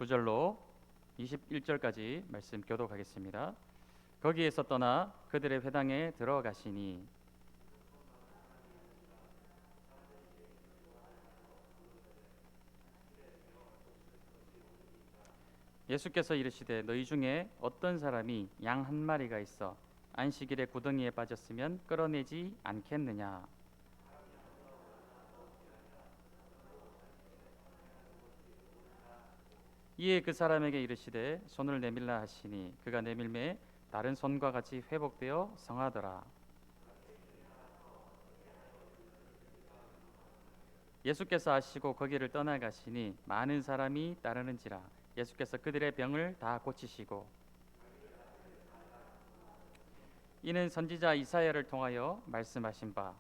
19절로 21절까지 말씀 교독하겠습니다. 거기에서 떠나 그들의 회당에 들어가시니 예수께서 이르시되 너희 중에 어떤 사람이 양 한 마리가 있어 안식일에 구덩이에 빠졌으면 끌어내지 않겠느냐. 이에 그 사람에게 이르시되 손을 내밀라 하시니 그가 내밀매 다른 손과 같이 회복되어 성하더라. 예수께서 아시고 거기를 떠나가시니 많은 사람이 따르는지라. 예수께서 그들의 병을 다 고치시고 이는 선지자 이사야를 통하여 말씀하신 바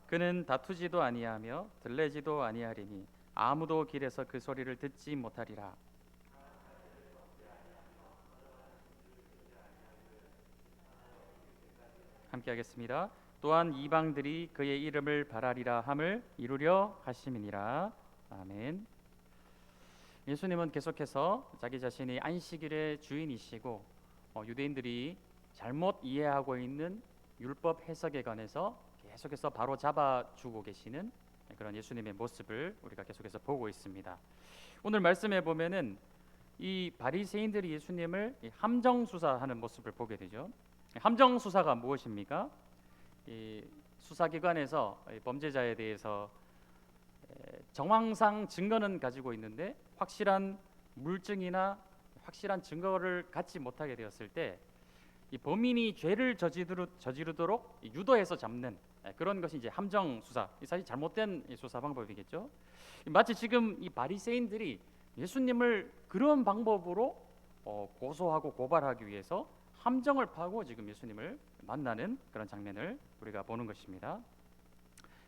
그는 다투지도 아니하며 들레지도 아니하리니 아무도 길에서 그 소리를 듣지 못하리라. 함께 하겠습니다. 또한 이방들이 그의 이름을 바라리라 함을 이루려 하심이니라. 아멘. 예수님은 계속해서 자기 자신이 안식일의 주인이시고 유대인들이 잘못 이해하고 있는 율법 해석에 관해서 계속해서 바로 잡아주고 계시는 그런 예수님의 모습을 우리가 계속해서 보고 있습니다. 오늘 말씀에 보면은 이 바리새인들이 예수님을 함정 수사하는 모습을 보게 되죠. 함정 수사가 무엇입니까? 이 수사기관에서 범죄자에 대해서 정황상 증거는 가지고 있는데 확실한 물증이나 확실한 증거를 갖지 못하게 되었을 때 이 범인이 죄를 저지르도록 유도해서 잡는 그런 것이 이제 함정 수사, 사실 잘못된 수사 방법이겠죠. 마치 지금 이 바리새인들이 예수님을 그런 방법으로 고소하고 고발하기 위해서 함정을 파고 지금 예수님을 만나는 그런 장면을 우리가 보는 것입니다.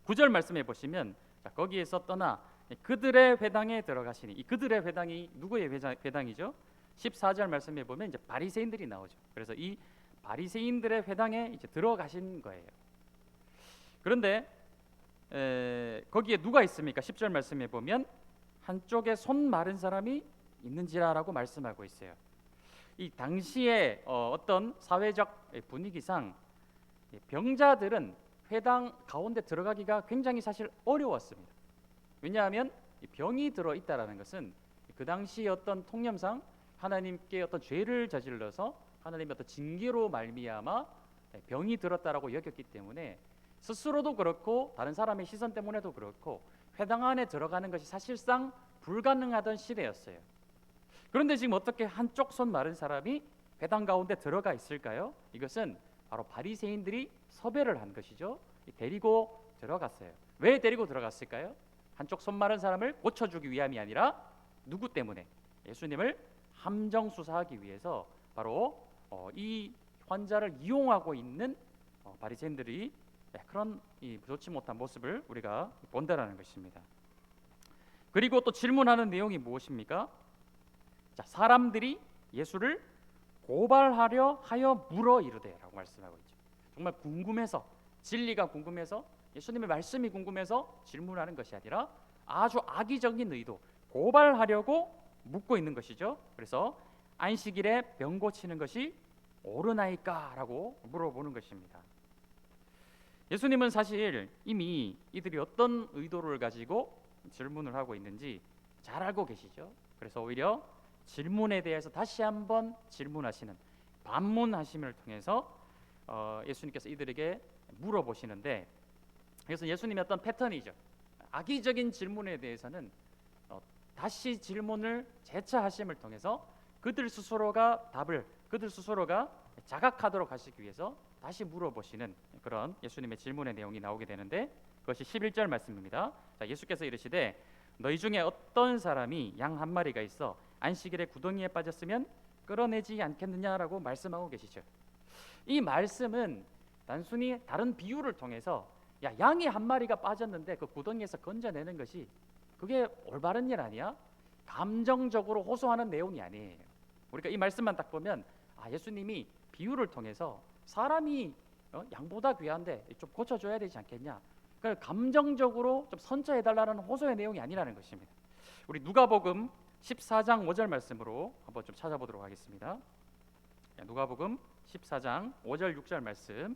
9절 말씀해 보시면 거기에서 떠나 그들의 회당에 들어가시니 이 그들의 회당이 누구의 회당이죠? 14절 말씀해 보면 이제 바리새인들이 나오죠. 그래서 이 바리새인들의 회당에 이제 들어가신 거예요. 그런데 거기에 누가 있습니까? 10절 말씀해 보면 한쪽에 손 마른 사람이 있는지라라고 말씀하고 있어요. 이 당시에 어떤 사회적 분위기상 병자들은 회당 가운데 들어가기가 굉장히 사실 어려웠습니다. 왜냐하면 병이 들어 있다라는 것은 그 당시 어떤 통념상 하나님께 어떤 죄를 저질러서 하나님의 어떤 징계로 말미암아 병이 들었다라고 여겼기 때문에 스스로도 그렇고 다른 사람의 시선 때문에도 그렇고 회당 안에 들어가는 것이 사실상 불가능하던 시대였어요. 그런데 지금 어떻게 한쪽 손 마른 사람이 회당 가운데 들어가 있을까요? 이것은 바로 바리새인들이 섭외를 한 것이죠. 데리고 들어갔어요. 왜 데리고 들어갔을까요? 한쪽 손 마른 사람을 고쳐주기 위함이 아니라 누구 때문에? 예수님을 함정 수사하기 위해서 바로 이 환자를 이용하고 있는 바리새인들이 그런 좋지 못한 모습을 우리가 본다라는 것입니다. 그리고 또 질문하는 내용이 무엇입니까? 자, 사람들이 예수를 고발하려 하여 물어 이르되라고 말씀하고 있죠. 정말 궁금해서, 진리가 궁금해서, 예수님의 말씀이 궁금해서 질문하는 것이 아니라 아주 악의적인 의도, 고발하려고 묻고 있는 것이죠. 그래서 안식일에 병 고치는 것이 옳으나이까라고 물어보는 것입니다. 예수님은 사실 이미 이들이 어떤 의도를 가지고 질문을 하고 있는지 잘 알고 계시죠. 그래서 오히려 질문에 대해서 다시 한번 질문하시는 반문하심을 통해서 예수님께서 이들에게 물어보시는데, 그래서 예수님의 어떤 패턴이죠. 악의적인 질문에 대해서는 다시 질문을 재차하심을 통해서 그들 스스로가 자각하도록 하시기 위해서 다시 물어보시는 그런 예수님의 질문의 내용이 나오게 되는데, 그것이 11절 말씀입니다. 자, 예수께서 이르시되 너희 중에 어떤 사람이 양 한 마리가 있어 안식일에 구덩이에 빠졌으면 끌어내지 않겠느냐라고 말씀하고 계시죠. 이 말씀은 단순히 다른 비유를 통해서 양이 한 마리가 빠졌는데 그 구덩이에서 건져내는 것이 그게 올바른 일 아니야? 감정적으로 호소하는 내용이 아니에요. 우리가 이 말씀만 딱 보면 예수님이 비유를 통해서 사람이 양보다 귀한데 좀 고쳐줘야 되지 않겠냐. 그걸 감정적으로 좀 선처해달라는 호소의 내용이 아니라는 것입니다. 우리 누가복음 14장 5절 말씀으로 한번 좀 찾아보도록 하겠습니다. 누가복음 14장 5절 6절 말씀,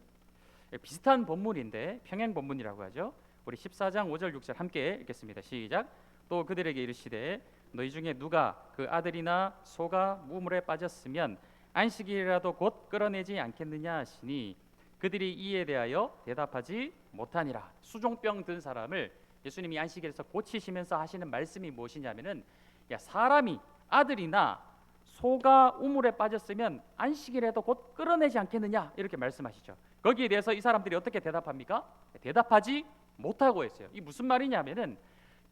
비슷한 본문인데 평행 본문이라고 하죠. 우리 14장 5절 6절 함께 읽겠습니다. 시작. 또 그들에게 이르시되 너희 중에 누가 그 아들이나 소가 우물에 빠졌으면 안식일이라도 곧 끌어내지 않겠느냐 하시니 그들이 이에 대하여 대답하지 못하니라. 수종병 든 사람을 예수님이 안식일에서 고치시면서 하시는 말씀이 무엇이냐면은, 야, 사람이 아들이나 소가 우물에 빠졌으면 안식일에도 곧 끌어내지 않겠느냐, 이렇게 말씀하시죠. 거기에 대해서 이 사람들이 어떻게 대답합니까? 대답하지 못하고 있어요. 이 무슨 말이냐면은,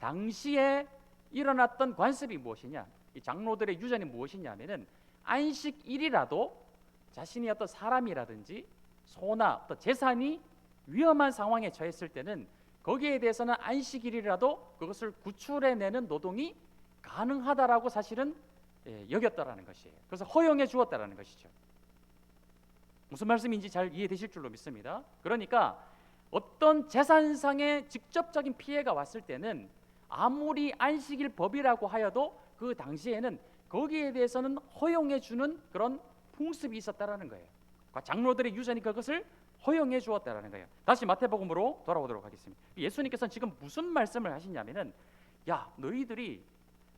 당시에 일어났던 관습이 무엇이냐, 이 장로들의 유전이 무엇이냐면은, 안식일이라도 자신이 어떤 사람이라든지 소나 어떤 재산이 위험한 상황에 처했을 때는 거기에 대해서는 안식일이라도 그것을 구출해내는 노동이 가능하다라고 사실은 여겼다라는 것이에요. 그래서 허용해 주었다라는 것이죠. 무슨 말씀인지 잘 이해되실 줄로 믿습니다. 그러니까 어떤 재산상의 직접적인 피해가 왔을 때는 아무리 안식일 법이라고 하여도 그 당시에는 거기에 대해서는 허용해 주는 그런 풍습이 있었다라는 거예요. 장로들의 유전이 그것을 허용해 주었다라는 거예요. 다시 마태복음으로 돌아오도록 하겠습니다. 예수님께서는 지금 무슨 말씀을 하시냐면은, 야, 너희들이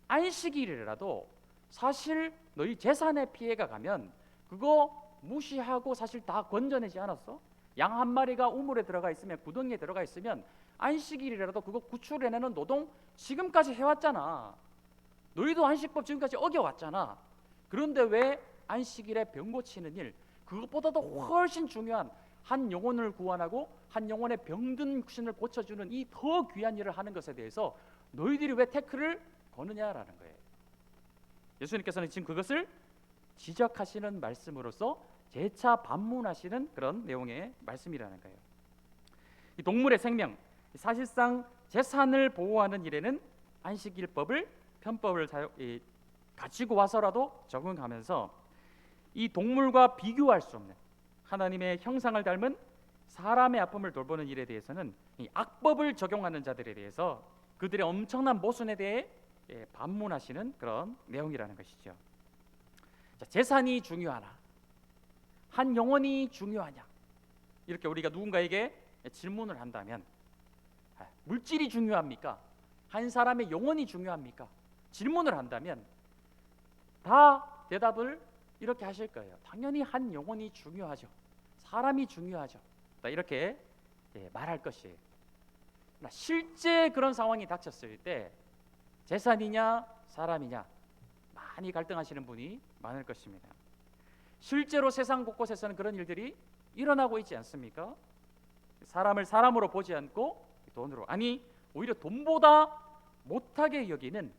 안식일이라도 사실 너희 재산에 피해가 가면 그거 무시하고 사실 다 건져내지 않았어? 양 한 마리가 우물에 들어가 있으면, 구덩이에 들어가 있으면 안식일이라도 그거 구출해내는 노동 지금까지 해왔잖아. 너희도 안식법 지금까지 어겨왔잖아. 그런데 왜 안식일에 병 고치는 일, 그것보다도 훨씬 중요한 한 영혼을 구원하고 한 영혼의 병든 육신을 고쳐주는 이 더 귀한 일을 하는 것에 대해서 너희들이 왜 태클을 거느냐라는 거예요. 예수님께서는 지금 그것을 지적하시는 말씀으로서 재차 반문하시는 그런 내용의 말씀이라는 거예요. 이 동물의 생명, 사실상 재산을 보호하는 일에는 안식일법을, 편법을 가지고 와서라도 적응하면서 이 동물과 비교할 수 없는 하나님의 형상을 닮은 사람의 아픔을 돌보는 일에 대해서는 이 악법을 적용하는 자들에 대해서 그들의 엄청난 모순에 대해 반문하시는 그런 내용이라는 것이죠. 자, 재산이 중요하나 한 영혼이 중요하냐, 이렇게 우리가 누군가에게 질문을 한다면, 물질이 중요합니까? 한 사람의 영혼이 중요합니까? 질문을 한다면 다 대답을 이렇게 하실 거예요. 당연히 한 영혼이 중요하죠. 사람이 중요하죠. 이렇게 말할 것이에요. 실제 그런 상황이 닥쳤을 때 재산이냐 사람이냐 많이 갈등하시는 분이 많을 것입니다. 실제로 세상 곳곳에서는 그런 일들이 일어나고 있지 않습니까? 사람을 사람으로 보지 않고 돈으로, 아니 오히려 돈보다 못하게 여기는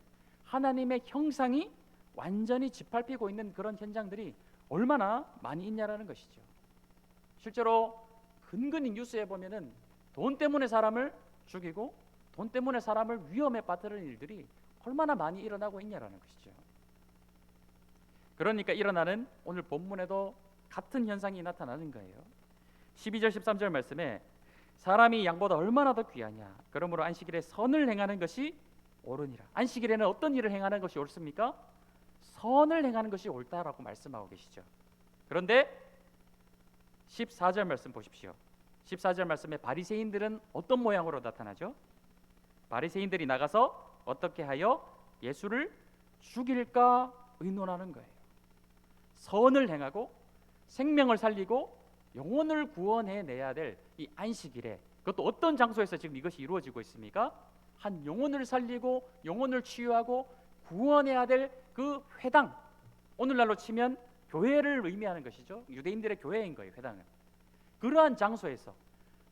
하나님의 형상이 완전히 짓밟히고 있는 그런 현장들이 얼마나 많이 있냐라는 것이죠. 실제로 근근히 뉴스에 보면은 돈 때문에 사람을 죽이고 돈 때문에 사람을 위험에 빠뜨리는 일들이 얼마나 많이 일어나고 있냐라는 것이죠. 그러니까 일어나는 오늘 본문에도 같은 현상이 나타나는 거예요. 12절 13절 말씀에 사람이 양보다 얼마나 더 귀하냐, 그러므로 안식일에 선을 행하는 것이 옳으니라. 안식일에는 어떤 일을 행하는 것이 옳습니까? 선을 행하는 것이 옳다라고 말씀하고 계시죠. 그런데 14절 말씀 보십시오. 14절 말씀에 바리새인들은 어떤 모양으로 나타나죠? 바리새인들이 나가서 어떻게 하여 예수를 죽일까 의논하는 거예요. 선을 행하고 생명을 살리고 영혼을 구원해내야 될 이 안식일에, 그것도 어떤 장소에서 지금 이것이 이루어지고 있습니까? 한 영혼을 살리고 영혼을 치유하고 구원해야 될 그 회당, 오늘날로 치면 교회를 의미하는 것이죠. 유대인들의 교회인 거예요, 회당은. 그러한 장소에서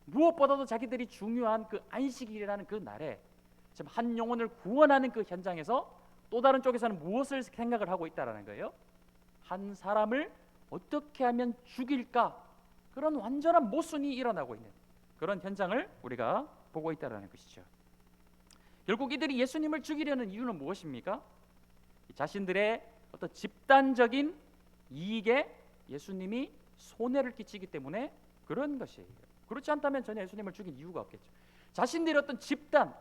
무엇보다도 자기들이 중요한 그 안식일이라는 그 날에 지금 한 영혼을 구원하는 그 현장에서 또 다른 쪽에서는 무엇을 생각을 하고 있다라는 거예요? 한 사람을 어떻게 하면 죽일까? 그런 완전한 모순이 일어나고 있는 그런 현장을 우리가 보고 있다라는 것이죠. 결국 이들이 예수님을 죽이려는 이유는 무엇입니까? 자신들의 어떤 집단적인 이익에 예수님이 손해를 끼치기 때문에 그런 것이에요. 그렇지 않다면 전혀 예수님을 죽인 이유가 없겠죠. 자신들의 어떤 집단,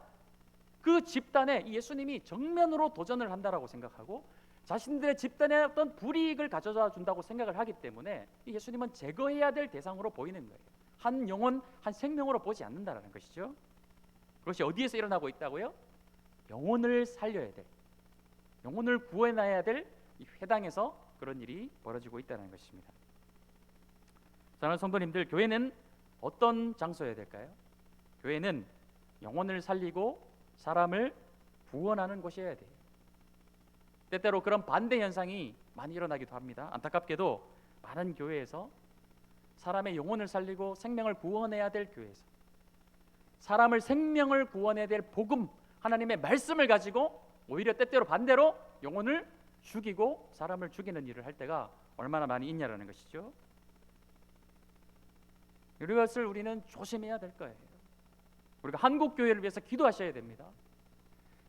그 집단에 이 예수님이 정면으로 도전을 한다라고 생각하고 자신들의 집단에 어떤 불이익을 가져다 준다고 생각을 하기 때문에 이 예수님은 제거해야 될 대상으로 보이는 거예요. 한 영혼, 한 생명으로 보지 않는다라는 것이죠. 그것이 어디에서 일어나고 있다고요? 영혼을 살려야 될, 영혼을 구해놔야 될 이 회당에서 그런 일이 벌어지고 있다는 것입니다. 사랑하는 성도님들, 교회는 어떤 장소여야 될까요? 교회는 영혼을 살리고 사람을 구원하는 곳이어야 돼요. 때때로 그런 반대 현상이 많이 일어나기도 합니다. 안타깝게도 많은 교회에서 사람의 영혼을 살리고 생명을 구원해야 될 교회에서 사람을 생명을 구원해야 될 복음, 하나님의 말씀을 가지고 오히려 때때로 반대로 영혼을 죽이고 사람을 죽이는 일을 할 때가 얼마나 많이 있냐라는 것이죠. 이것을 우리는 조심해야 될 거예요. 우리가 한국 교회를 위해서 기도하셔야 됩니다.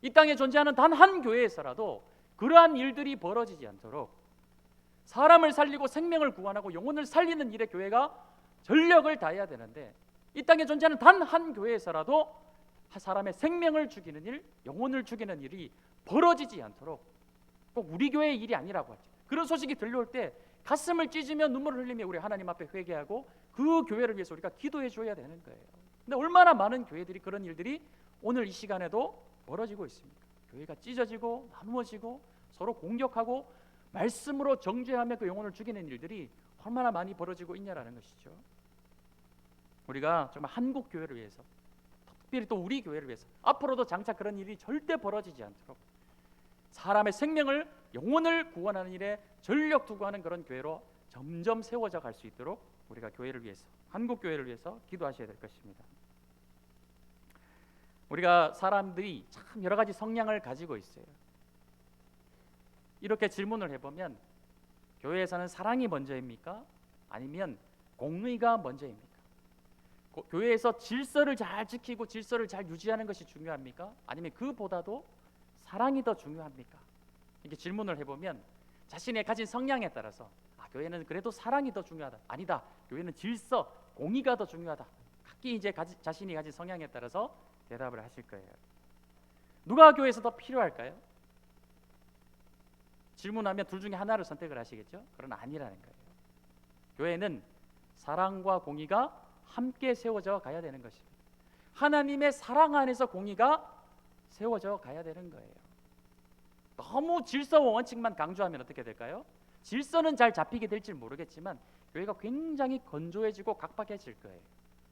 이 땅에 존재하는 단 한 교회에서라도 그러한 일들이 벌어지지 않도록 사람을 살리고 생명을 구원하고 영혼을 살리는 일에 교회가 전력을 다해야 되는데, 이 땅에 존재하는 단 한 교회에서라도 사람의 생명을 죽이는 일, 영혼을 죽이는 일이 벌어지지 않도록, 꼭 우리 교회의 일이 아니라고 하죠. 그런 소식이 들려올 때 가슴을 찢으며 눈물을 흘리며 우리 하나님 앞에 회개하고 그 교회를 위해서 우리가 기도해 줘야 되는 거예요. 근데 얼마나 많은 교회들이 그런 일들이 오늘 이 시간에도 벌어지고 있습니까? 교회가 찢어지고 나누어지고 서로 공격하고 말씀으로 정죄하며 그 영혼을 죽이는 일들이 얼마나 많이 벌어지고 있냐라는 것이죠. 우리가 정말 한국 교회를 위해서, 특별히 또 우리 교회를 위해서 앞으로도 장차 그런 일이 절대 벌어지지 않도록 사람의 생명을, 영혼을 구원하는 일에 전력 두고 하는 그런 교회로 점점 세워져 갈 수 있도록 우리가 교회를 위해서, 한국 교회를 위해서 기도하셔야 될 것입니다. 우리가 사람들이 참 여러 가지 성향을 가지고 있어요. 이렇게 질문을 해보면 교회에서는 사랑이 먼저입니까? 아니면 공의가 먼저입니까? 교회에서 질서를 잘 지키고 질서를 잘 유지하는 것이 중요합니까? 아니면 그보다도 사랑이 더 중요합니까? 이렇게 질문을 해보면 자신의 가진 성향에 따라서 교회는 그래도 사랑이 더 중요하다, 아니다, 교회는 질서, 공의가 더 중요하다, 각기 이제 자신이 가진 성향에 따라서 대답을 하실 거예요. 누가 교회에서 더 필요할까요? 질문하면 둘 중에 하나를 선택을 하시겠죠? 그러나 아니라는 거예요. 교회는 사랑과 공의가 함께 세워져 가야 되는 것입니다. 하나님의 사랑 안에서 공의가 세워져 가야 되는 거예요. 너무 질서와 원칙만 강조하면 어떻게 될까요? 질서는 잘 잡히게 될지 모르겠지만 교회가 굉장히 건조해지고 각박해질 거예요.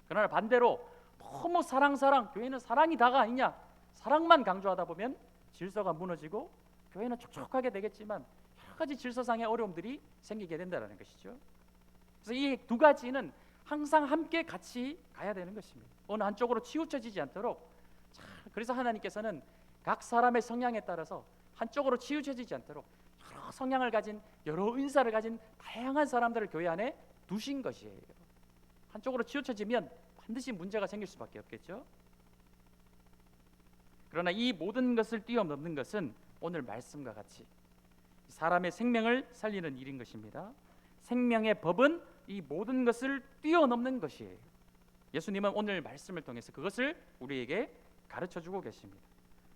그러나 반대로 너무 사랑, 교회는 사랑이 다가 아니냐, 사랑만 강조하다 보면 질서가 무너지고 교회는 촉촉하게 되겠지만 여러 가지 질서상의 어려움들이 생기게 된다는 것이죠. 그래서 이 두 가지는 항상 함께 같이 가야 되는 것입니다. 어느 한쪽으로 치우쳐지지 않도록. 그래서 하나님께서는 각 사람의 성향에 따라서 한쪽으로 치우쳐지지 않도록 여러 성향을 가진, 여러 은사를 가진 다양한 사람들을 교회 안에 두신 것이에요. 한쪽으로 치우쳐지면 반드시 문제가 생길 수밖에 없겠죠. 그러나 이 모든 것을 뛰어넘는 것은 오늘 말씀과 같이 사람의 생명을 살리는 일인 것입니다. 생명의 법은 이 모든 것을 뛰어넘는 것이에요. 예수님은 오늘 말씀을 통해서 그것을 우리에게 가르쳐주고 계십니다.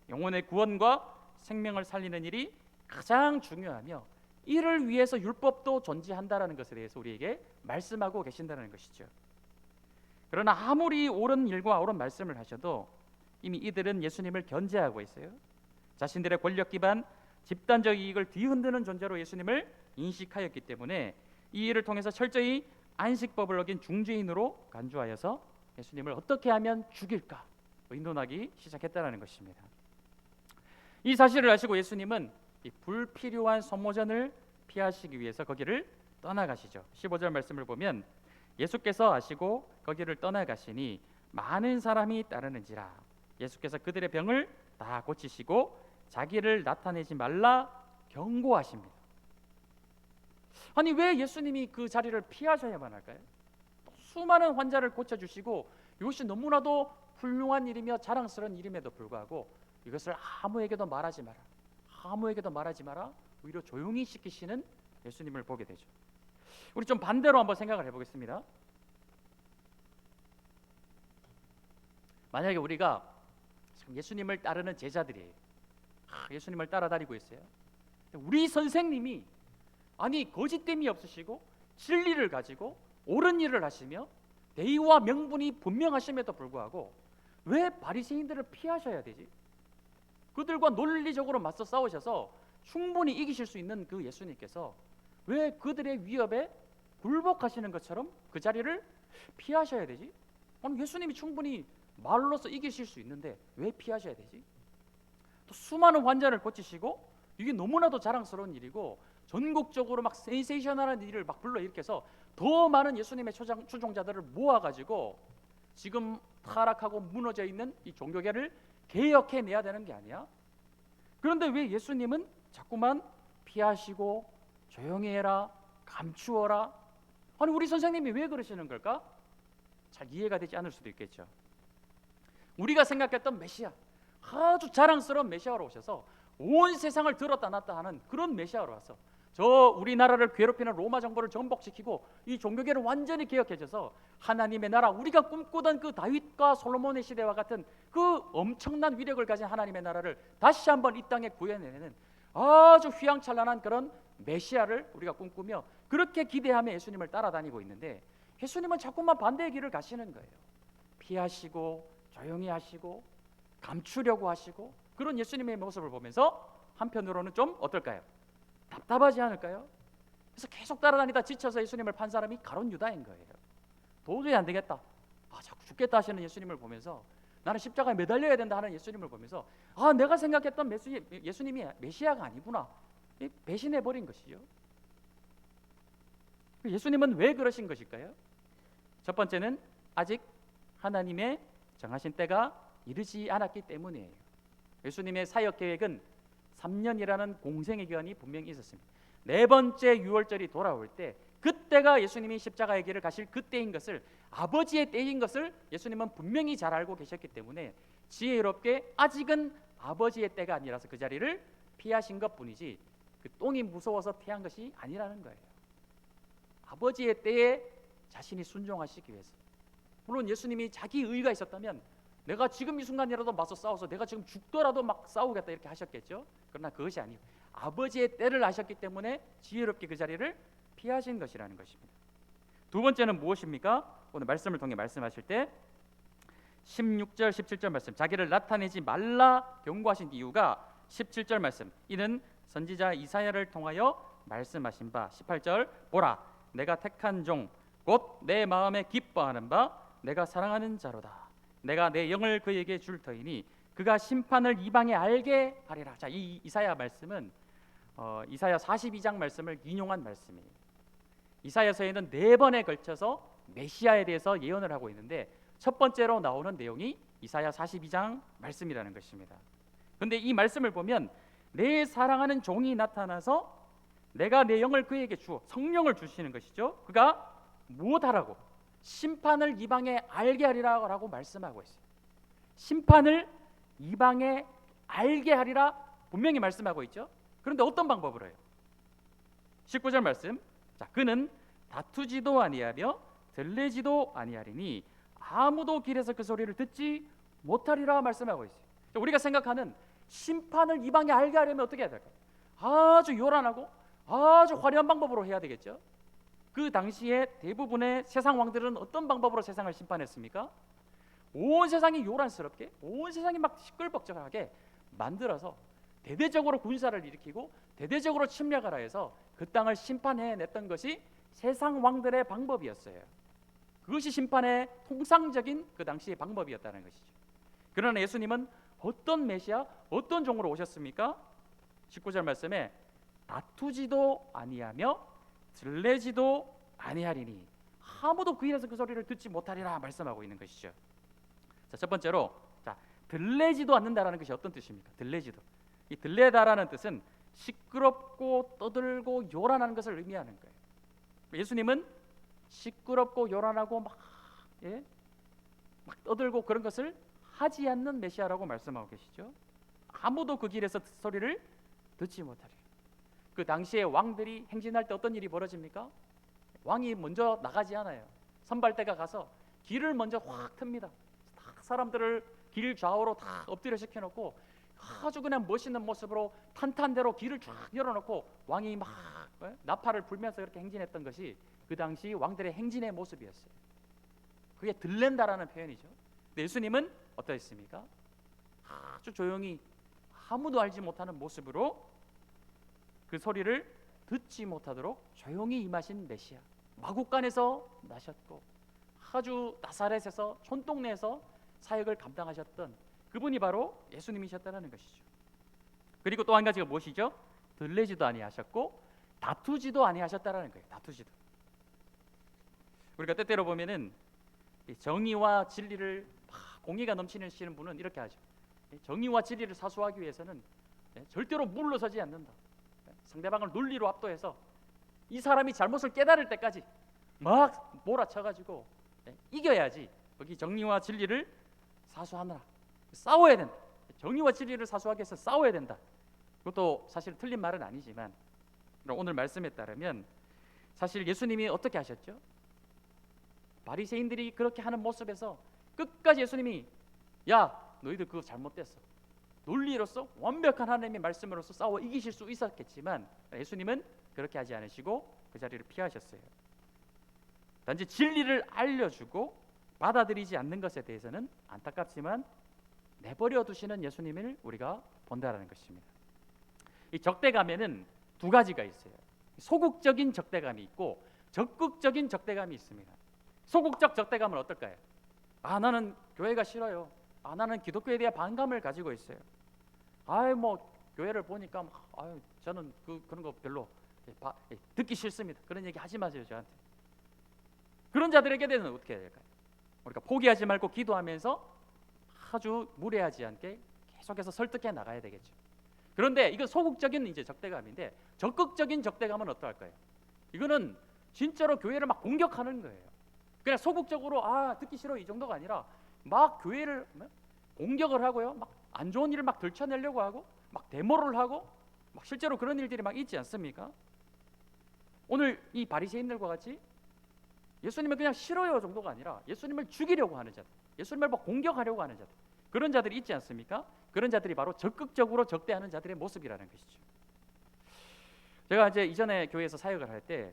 영혼의 구원과 생명을 살리는 일이 가장 중요하며 이를 위해서 율법도 존재한다라는 것에 대해서 우리에게 말씀하고 계신다는 것이죠. 그러나 아무리 옳은 일과 옳은 말씀을 하셔도 이미 이들은 예수님을 견제하고 있어요. 자신들의 권력 기반, 집단적 이익을 뒤흔드는 존재로 예수님을 인식하였기 때문에 이 일을 통해서 철저히 안식법을 어긴 중죄인으로 간주하여서 예수님을 어떻게 하면 죽일까 의논하기 시작했다는 것입니다. 이 사실을 아시고 예수님은 이 불필요한 소모전을 피하시기 위해서 거기를 떠나가시죠. 15절 말씀을 보면 예수께서 아시고 거기를 떠나가시니 많은 사람이 따르는지라 예수께서 그들의 병을 다 고치시고 자기를 나타내지 말라 경고하십니다. 아니 왜 예수님이 그 자리를 피하셔야만 할까요? 수많은 환자를 고쳐주시고 이것이 너무나도 훌륭한 일이며 자랑스러운 일임에도 불구하고 이것을 아무에게도 말하지 마라, 아무에게도 말하지 마라, 오히려 조용히 시키시는 예수님을 보게 되죠. 우리 좀 반대로 한번 생각을 해보겠습니다. 만약에 우리가 예수님을 따르는 제자들이에요. 예수님을 따라다니고 있어요. 우리 선생님이 거짓됨이 없으시고 진리를 가지고 옳은 일을 하시며 대의와 명분이 분명하심에도 불구하고 왜 바리새인들을 피하셔야 되지? 그들과 논리적으로 맞서 싸우셔서 충분히 이기실 수 있는 그 예수님께서 왜 그들의 위협에 굴복하시는 것처럼 그 자리를 피하셔야 되지? 예수님이 충분히 말로서 이기실 수 있는데 왜 피하셔야 되지? 또 수많은 환자를 고치시고 이게 너무나도 자랑스러운 일이고 전국적으로 막 센세이셔널한 일을 막 불러일으켜서 더 많은 예수님의 추종자들을 모아가지고 지금 타락하고 무너져 있는 이 종교계를 개혁해내야 되는 게 아니야? 그런데 왜 예수님은 자꾸만 피하시고 조용히 해라, 감추어라? 우리 선생님이 왜 그러시는 걸까? 잘 이해가 되지 않을 수도 있겠죠. 우리가 생각했던 메시아, 아주 자랑스러운 메시아로 오셔서 온 세상을 들었다 놨다 하는 그런 메시아로 와서 저 우리나라를 괴롭히는 로마 정부를 정복시키고 이 종교계를 완전히 개혁해줘서 하나님의 나라, 우리가 꿈꾸던 그 다윗과 솔로몬의 시대와 같은 그 엄청난 위력을 가진 하나님의 나라를 다시 한번 이 땅에 구해내는 아주 휘황찬란한 그런 메시아를 우리가 꿈꾸며 그렇게 기대하며 예수님을 따라다니고 있는데 예수님은 자꾸만 반대의 길을 가시는 거예요. 피하시고 조용히 하시고 감추려고 하시고 그런 예수님의 모습을 보면서 한편으로는 좀 어떨까요? 답답하지 않을까요? 그래서 계속 따라다니다 지쳐서 예수님을 판 사람이 가룟 유다인 거예요. 도저히 안 되겠다. 자꾸 죽겠다 하시는 예수님을 보면서 나는 십자가에 매달려야 된다 하는 예수님을 보면서 내가 생각했던 예수님이 메시아가 아니구나. 배신해버린 것이요. 예수님은 왜 그러신 것일까요? 첫 번째는 아직 하나님의 정하신 때가 이르지 않았기 때문이에요. 예수님의 사역 계획은 3년이라는 공생의 기간이 분명히 있었습니다. 네 번째 유월절이 돌아올 때 그때가 예수님이 십자가의 길을 가실 그때인 것을, 아버지의 때인 것을 예수님은 분명히 잘 알고 계셨기 때문에 지혜롭게 아직은 아버지의 때가 아니라서 그 자리를 피하신 것뿐이지 그 똥이 무서워서 피한 것이 아니라는 거예요. 아버지의 때에 자신이 순종하시기 위해서. 물론 예수님이 자기 의가 있었다면 내가 지금 이 순간이라도 맞서 싸워서 내가 지금 죽더라도 막 싸우겠다 이렇게 하셨겠죠. 그러나 그것이 아니에요. 아버지의 때를 아셨기 때문에 지혜롭게 그 자리를 피하신 것이라는 것입니다. 두 번째는 무엇입니까? 오늘 말씀을 통해 말씀하실 때 16절 17절 말씀, 자기를 나타내지 말라 경고하신 이유가 17절 말씀, 이는 선지자 이사야를 통하여 말씀하신 바 18절, 보라 내가 택한 종 곧 내 마음에 기뻐하는 바 내가 사랑하는 자로다. 내가 내 영을 그에게 줄 터이니 그가 심판을 이방에 알게 하리라. 자, 이 이사야 말씀은 이사야 42장 말씀을 인용한 말씀이에요. 이사야서에는 4번에 걸쳐서 메시아에 대해서 예언을 하고 있는데 첫 번째로 나오는 내용이 이사야 42장 말씀이라는 것입니다. 그런데 이 말씀을 보면 내 사랑하는 종이 나타나서 내가 내 영을 그에게 주어 성령을 주시는 것이죠. 그가 무엇하라고? 심판을 이방에 알게 하리라고 말씀하고 있어요. 심판을 이방에 알게 하리라 분명히 말씀하고 있죠. 그런데 어떤 방법으로 해요? 19절 말씀, 자, 그는 다투지도 아니하며 들레지도 아니하리니 아무도 길에서 그 소리를 듣지 못하리라 말씀하고 있어요. 자, 우리가 생각하는 심판을 이방에 알게 하려면 어떻게 해야 될까요? 아주 요란하고 아주 화려한 방법으로 해야 되겠죠. 그 당시에 대부분의 세상 왕들은 어떤 방법으로 세상을 심판했습니까? 온 세상이 요란스럽게, 온 세상이 막 시끌벅적하게 만들어서 대대적으로 군사를 일으키고 대대적으로 침략하라 해서 그 땅을 심판해냈던 것이 세상 왕들의 방법이었어요. 그것이 심판의 통상적인 그 당시의 방법이었다는 것이죠. 그러나 예수님은 어떤 메시아, 어떤 종으로 오셨습니까? 19절 말씀에 다투지도 아니하며 들레지도 아니하리니 아무도 그 일에서 그 소리를 듣지 못하리라 말씀하고 있는 것이죠. 자, 첫 번째로, 자, 들레지도 않는다라는 것이 어떤 뜻입니까? 들레지도. 이 들레다라는 뜻은 시끄럽고 떠들고 요란한 것을 의미하는 거예요. 예수님은 시끄럽고 요란하고 막 떠들고 그런 것을 하지 않는 메시아라고 말씀하고 계시죠. 아무도 그 길에서 소리를 듣지 못하리라. 그 당시에 왕들이 행진할 때 어떤 일이 벌어집니까? 왕이 먼저 나가지 않아요. 선발대가 가서 길을 먼저 확 틉니다. 다 사람들을 길 좌우로 다 엎드려 시켜놓고 아주 그냥 멋있는 모습으로 탄탄대로 길을 쫙 열어놓고 왕이 막 나팔을 불면서 그렇게 행진했던 것이 그 당시 왕들의 행진의 모습이었어요. 그게 들렌다라는 표현이죠. 근데 예수님은 어떠했습니까? 아주 조용히 아무도 알지 못하는 모습으로 그 소리를 듣지 못하도록 조용히 임하신 메시아, 마국간에서 나셨고 아주 나사렛에서 촌동네에서 사역을 감당하셨던 그분이 바로 예수님이셨다는 것이죠. 그리고 또 한 가지가 무엇이죠? 들레지도 아니하셨고 다투지도 아니하셨다라는 거예요. 다투지도. 우리가 때때로 보면은 정의와 진리를 공의가 넘치시는 분은 이렇게 하죠. 정의와 진리를 사수하기 위해서는 절대로 물러서지 않는다. 상대방을 논리로 압도해서 이 사람이 잘못을 깨달을 때까지 막 몰아쳐가지고 이겨야지. 거기 정의와 진리를 사수하느라 싸워야 된다. 정의와 진리를 사수하기 위해서 싸워야 된다. 그것도 사실 틀린 말은 아니지만 오늘 말씀에 따르면 사실 예수님이 어떻게 하셨죠? 바리새인들이 그렇게 하는 모습에서 끝까지 예수님이 야 너희들 그거 잘못됐어. 논리로서 완벽한 하나님의 말씀으로서 싸워 이기실 수 있었겠지만 예수님은 그렇게 하지 않으시고 그 자리를 피하셨어요. 단지 진리를 알려주고 받아들이지 않는 것에 대해서는 안타깝지만 내버려 두시는 예수님을 우리가 본다라는 것입니다. 이 적대감에는 두 가지가 있어요. 소극적인 적대감이 있고 적극적인 적대감이 있습니다. 소극적 적대감은 어떨까요? 나는 교회가 싫어요. 나는 기독교에 대한 반감을 가지고 있어요. 뭐 교회를 보니까 저는 그런 거 별로 듣기 싫습니다. 그런 얘기 하지 마세요 저한테. 그런 자들에게 대해서는 어떻게 해야 될까요? 우리가 포기하지 말고 기도하면서 아주 무례하지 않게 계속해서 설득해 나가야 되겠죠. 그런데 이건 소극적인 이제 적대감인데 적극적인 적대감은 어떠할까요? 이거는 진짜로 교회를 막 공격하는 거예요. 그냥 소극적으로 듣기 싫어 이 정도가 아니라 막 교회를 공격을 하고요. 막 안 좋은 일을 막 들춰내려고 하고 막 데모를 하고 막 실제로 그런 일들이 막 있지 않습니까? 오늘 이 바리새인들과 같이 예수님을 그냥 싫어요 정도가 아니라 예수님을 죽이려고 하는 자들, 예수님을 막 공격하려고 하는 자들, 그런 자들이 있지 않습니까? 그런 자들이 바로 적극적으로 적대하는 자들의 모습이라는 것이죠. 제가 이제 이전에 교회에서 사역을 할 때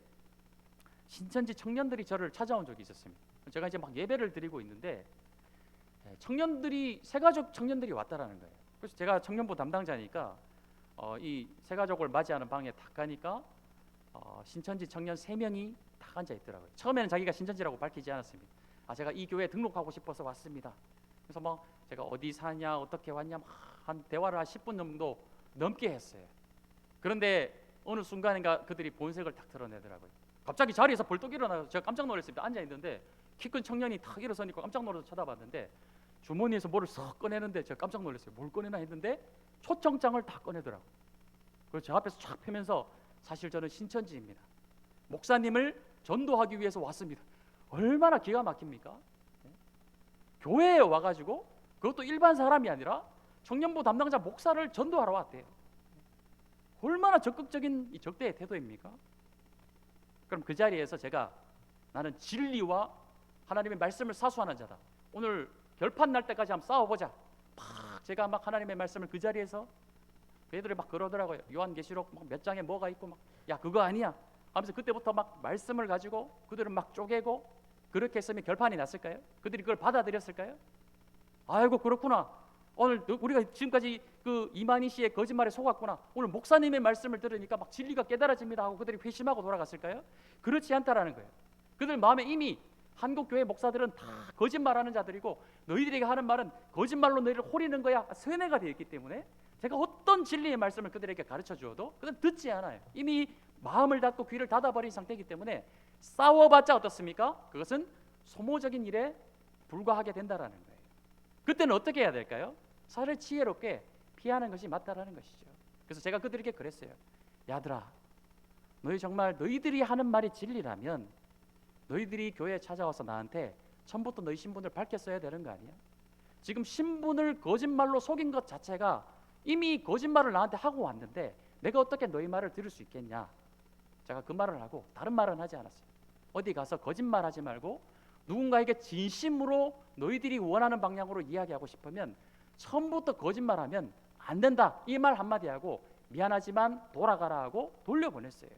신천지 청년들이 저를 찾아온 적이 있었습니다. 제가 이제 막 예배를 드리고 있는데 청년들이 새가족 청년들이 왔다라는 거예요. 그래서 제가 청년부 담당자니까 이 새가족을 맞이하는 방에 딱 가니까 신천지 청년 3명이 딱 앉아 있더라고요. 처음에는 자기가 신천지라고 밝히지 않았습니다. 제가 이 교회에 등록하고 싶어서 왔습니다. 그래서 막 제가 어디 사냐 어떻게 왔냐 한 대화를 한 10분 정도 넘게 했어요. 그런데 어느 순간인가 그들이 본색을 딱 드러내더라고요. 갑자기 자리에서 벌떡 일어나서 제가 깜짝 놀랐습니다. 앉아 있는데 키 큰 청년이 탁 일어서니까 깜짝 놀라서 쳐다봤는데 주머니에서 뭐를 싹 꺼내는데 제가 깜짝 놀랐어요. 뭘 꺼내나 했는데 초청장을 다 꺼내더라고요. 그래서 제 앞에서 쫙 펴면서 사실 저는 신천지입니다. 목사님을 전도하기 위해서 왔습니다. 얼마나 기가 막힙니까? 교회에 와가지고 그것도 일반 사람이 아니라 청년부 담당자 목사를 전도하러 왔대요. 얼마나 적극적인 이 적대의 태도입니까? 그럼 그 자리에서 제가 나는 진리와 하나님의 말씀을 사수하는 자다. 오늘 결판 날 때까지 한번 싸워보자. 제가 막 하나님의 말씀을 그 자리에서 애들이 막 그러더라고요. 요한계시록 몇 장에 뭐가 있고 막 야 그거 아니야 하면서 그때부터 막 말씀을 가지고 그들은 막 쪼개고 그렇게 했으면 결판이 났을까요? 그들이 그걸 받아들였을까요? 아이고 그렇구나. 오늘 우리가 지금까지 그 이만희 씨의 거짓말에 속았구나. 오늘 목사님의 말씀을 들으니까 막 진리가 깨달아집니다 하고 그들이 회심하고 돌아갔을까요? 그렇지 않다라는 거예요. 그들 마음에 이미 한국 교회 목사들은 다 거짓말하는 자들이고 너희들에게 하는 말은 거짓말로 너희를 호리는 거야 세뇌가 되어 있기 때문에 제가 어떤 진리의 말씀을 그들에게 가르쳐 주어도 그건 듣지 않아요. 이미 마음을 닫고 귀를 닫아버린 상태이기 때문에 싸워봤자 어떻습니까? 그것은 소모적인 일에 불과하게 된다라는 거예요. 그때는 어떻게 해야 될까요? 차라리 지혜롭게 피하는 것이 맞다라는 것이죠. 그래서 제가 그들에게 그랬어요. 야들아, 너희 정말 너희들이 하는 말이 진리라면 너희들이 교회에 찾아와서 나한테 처음부터 너희 신분을 밝혔어야 되는 거 아니야? 지금 신분을 거짓말로 속인 것 자체가 이미 거짓말을 나한테 하고 왔는데 내가 어떻게 너희 말을 들을 수 있겠냐? 제가 그 말을 하고 다른 말은 하지 않았어요. 어디 가서 거짓말하지 말고 누군가에게 진심으로 너희들이 원하는 방향으로 이야기하고 싶으면 처음부터 거짓말하면 안 된다, 이 말 한마디 하고 미안하지만 돌아가라 하고 돌려보냈어요.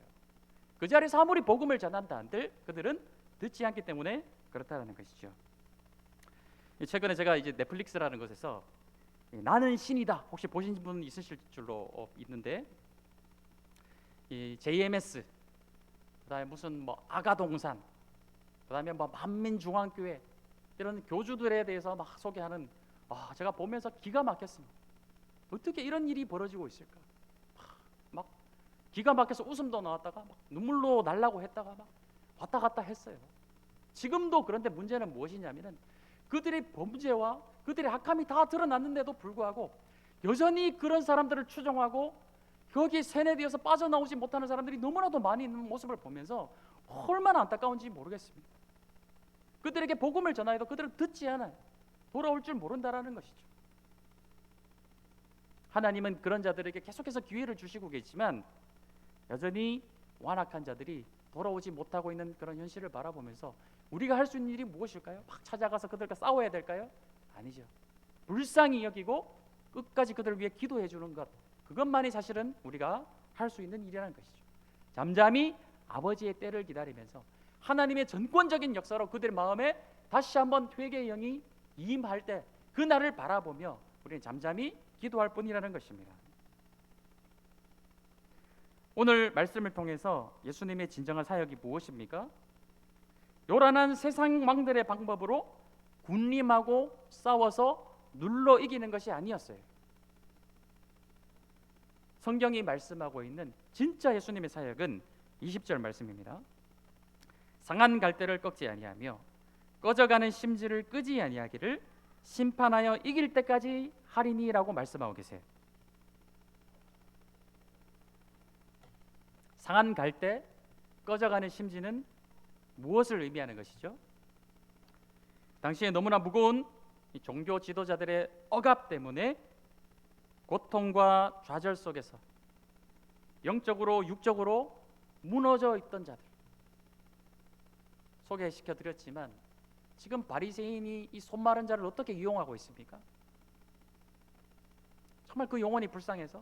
그 자리에서 아무리 복음을 전한다 한들 그들은 듣지 않기 때문에 그렇다는 것이죠. 최근에 제가 이제 넷플릭스라는 것에서 나는 신이다, 혹시 보신 분 있으실 줄로 있는데, 이 JMS, 그다음에 무슨 뭐 아가동산, 그다음에 뭐 만민중앙교회 이런 교주들에 대해서 막 소개하는, 제가 보면서 기가 막혔습니다. 어떻게 이런 일이 벌어지고 있을까? 막 기가 막혀서 웃음도 나왔다가 막 눈물로 날라고 했다가 막 왔다 갔다 했어요. 지금도. 그런데 문제는 무엇이냐면은 그들의 범죄와 그들의 악함이 다 드러났는데도 불구하고 여전히 그런 사람들을 추종하고 거기 세뇌되어서 빠져나오지 못하는 사람들이 너무나도 많이 있는 모습을 보면서 얼마나 안타까운지 모르겠습니다. 그들에게 복음을 전하여도 그들은 듣지 않아요. 돌아올 줄 모른다라는 것이죠. 하나님은 그런 자들에게 계속해서 기회를 주시고 계시지만 여전히 완악한 자들이 돌아오지 못하고 있는 그런 현실을 바라보면서 우리가 할 수 있는 일이 무엇일까요? 막 찾아가서 그들과 싸워야 될까요? 아니죠. 불쌍히 여기고 끝까지 그들을 위해 기도해 주는 것, 그것만이 사실은 우리가 할 수 있는 일이라는 것이죠. 잠잠히 아버지의 때를 기다리면서 하나님의 전권적인 역사로 그들의 마음에 다시 한번 회개의 영이 임할 때 그 날을 바라보며 우리는 잠잠히 기도할 뿐이라는 것입니다. 오늘 말씀을 통해서 예수님의 진정한 사역이 무엇입니까? 요란한 세상 왕들의 방법으로 군림하고 싸워서 눌러 이기는 것이 아니었어요. 성경이 말씀하고 있는 진짜 예수님의 사역은 20절 말씀입니다. 상한 갈대를 꺾지 아니하며 꺼져가는 심지를 끄지 아니하기를 심판하여 이길 때까지 하리니라고 말씀하고 계세요. 상한 갈대, 꺼져가는 심지는 무엇을 의미하는 것이죠? 당시에 너무나 무거운 이 종교 지도자들의 억압 때문에 고통과 좌절 속에서 영적으로 육적으로 무너져 있던 자들 소개시켜 드렸지만, 지금 바리새인이 이 손마른 자를 어떻게 이용하고 있습니까? 정말 그 영혼이 불쌍해서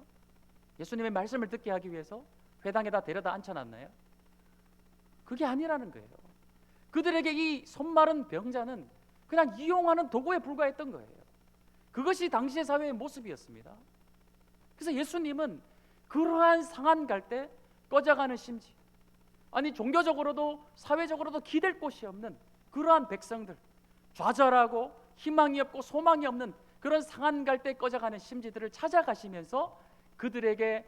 예수님의 말씀을 듣게 하기 위해서 회당에다 데려다 앉혀놨나요? 그게 아니라는 거예요. 그들에게 이 손마른 병자는 그냥 이용하는 도구에 불과했던 거예요. 그것이 당시의 사회의 모습이었습니다. 그래서 예수님은 그러한 상한 갈대, 꺼져가는 심지, 아니 종교적으로도 사회적으로도 기댈 곳이 없는 그러한 백성들, 좌절하고 희망이 없고 소망이 없는 그런 상한 갈대, 꺼져가는 심지들을 찾아가시면서 그들에게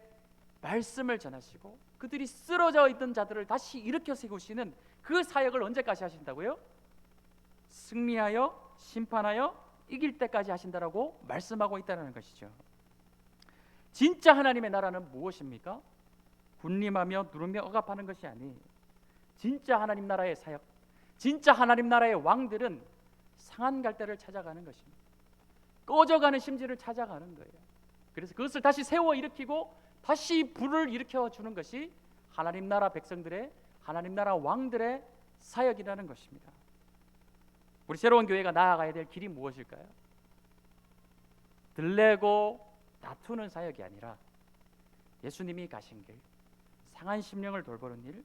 말씀을 전하시고 그들이 쓰러져 있던 자들을 다시 일으켜 세우시는 그 사역을 언제까지 하신다고요? 승리하여 심판하여 이길 때까지 하신다라고 말씀하고 있다는 것이죠. 진짜 하나님의 나라는 무엇입니까? 군림하며 누르며 억압하는 것이 아니에요. 진짜 하나님 나라의 사역, 진짜 하나님 나라의 왕들은 상한 갈대를 찾아가는 것입니다. 꺼져가는 심지를 찾아가는 거예요. 그래서 그것을 다시 세워 일으키고 다시 불을 일으켜 주는 것이 하나님 나라 백성들의, 하나님 나라 왕들의 사역이라는 것입니다. 우리 새로운 교회가 나아가야 될 길이 무엇일까요? 들레고 다투는 사역이 아니라 예수님이 가신 길, 상한 심령을 돌보는 일,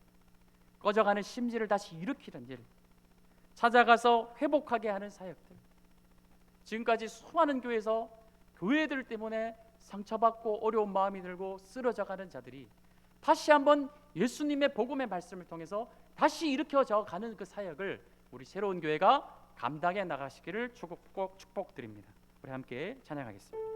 꺼져가는 심지를 다시 일으키는 일, 찾아가서 회복하게 하는 사역들. 지금까지 수많은 교회에서 교회들 때문에 상처받고 어려운 마음이 들고 쓰러져가는 자들이 다시 한번 예수님의 복음의 말씀을 통해서 다시 일으켜져 가는 그 사역을 우리 새로운 교회가 감당해 나가시기를 축복드립니다. 우리 함께 찬양하겠습니다.